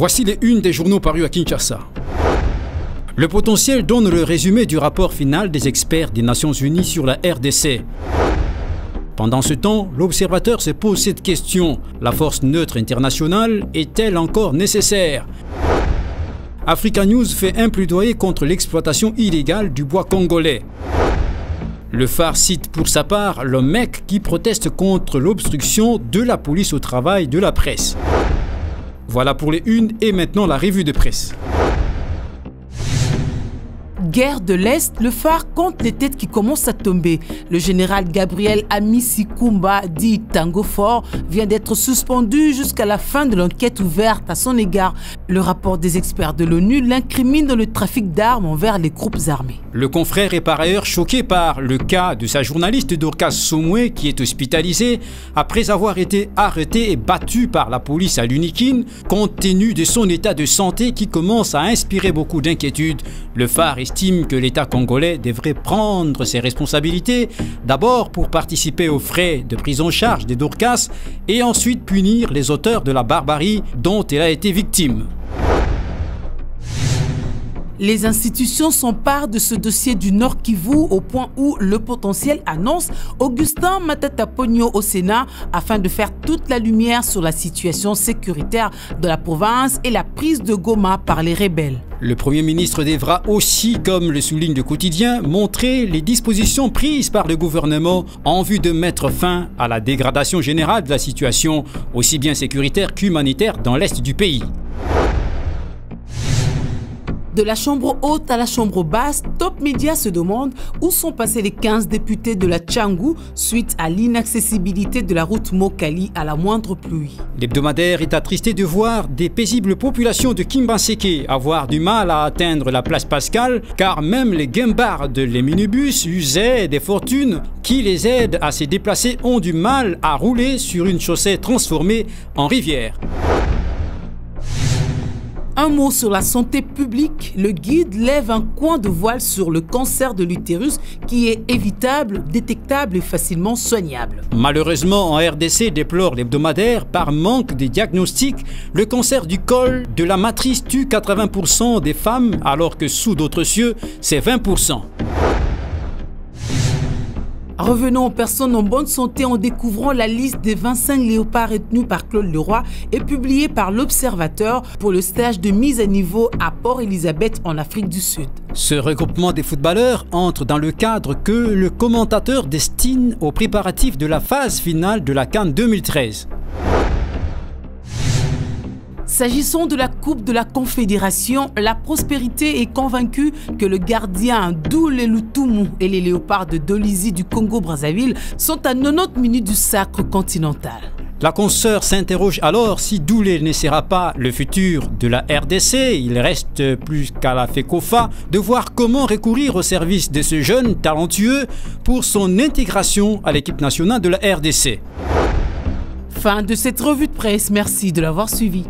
Voici les unes des journaux parus à Kinshasa. Le potentiel donne le résumé du rapport final des experts des Nations Unies sur la RDC. Pendant ce temps, l'observateur se pose cette question. La force neutre internationale est-elle encore nécessaire? Africa News fait un plaidoyer contre l'exploitation illégale du bois congolais. Le Phare cite pour sa part l'OMEC qui proteste contre l'obstruction de la police au travail de la presse. Voilà pour les unes et maintenant la revue de presse. Guerre de l'Est, le Phare compte les têtes qui commencent à tomber. Le général Gabriel Amisi-Kumba, dit Tango Fort, vient d'être suspendu jusqu'à la fin de l'enquête ouverte à son égard. Le rapport des experts de l'ONU l'incrimine dans le trafic d'armes envers les groupes armés. Le confrère est par ailleurs choqué par le cas de sa journaliste Dorcas Somoué qui est hospitalisée après avoir été arrêtée et battue par la police à Lunikine compte tenu de son état de santé qui commence à inspirer beaucoup d'inquiétudes. Le Phare estime que l'État congolais devrait prendre ses responsabilités, d'abord pour participer aux frais de prise en charge des Dorcas et ensuite punir les auteurs de la barbarie dont elle a été victime. Les institutions s'emparent de ce dossier du Nord Kivu au point où le potentiel annonce Augustin Matata Pogno au Sénat afin de faire toute la lumière sur la situation sécuritaire de la province et la prise de Goma par les rebelles. Le Premier ministre devra aussi, comme le souligne le quotidien, montrer les dispositions prises par le gouvernement en vue de mettre fin à la dégradation générale de la situation, aussi bien sécuritaire qu'humanitaire dans l'est du pays. De la chambre haute à la chambre basse, Top Media se demande où sont passés les 15 députés de la Tchangou suite à l'inaccessibilité de la route Mokali à la moindre pluie. L'hebdomadaire est attristé de voir des paisibles populations de Kimbanseke avoir du mal à atteindre la place Pascal car même les guimbards, les minibus usés des fortunes qui les aident à se déplacer ont du mal à rouler sur une chaussée transformée en rivière. Un mot sur la santé publique. Le guide lève un coin de voile sur le cancer de l'utérus qui est évitable, détectable et facilement soignable. Malheureusement, en RDC, déplore l'hebdomadaire, par manque de diagnostic, le cancer du col de la matrice tue 80% des femmes alors que sous d'autres cieux, c'est 20%. Revenons aux personnes en bonne santé en découvrant la liste des 25 léopards retenus par Claude Leroy et publiée par l'Observateur pour le stage de mise à niveau à Port-Elizabeth en Afrique du Sud. Ce regroupement des footballeurs entre dans le cadre que le commentateur destine aux préparatifs de la phase finale de la CAN 2013. S'agissant de la Coupe de la Confédération, la prospérité est convaincue que le gardien Doulé Lutumu et les léopards de Dolisie du Congo-Brazzaville sont à 90 minutes du sacre continental. La consoeur s'interroge alors si Doulé ne sera pas le futur de la RDC. Il reste plus qu'à la FECOFA de voir comment recourir au service de ce jeune talentueux pour son intégration à l'équipe nationale de la RDC. Fin de cette revue de presse, merci de l'avoir suivi.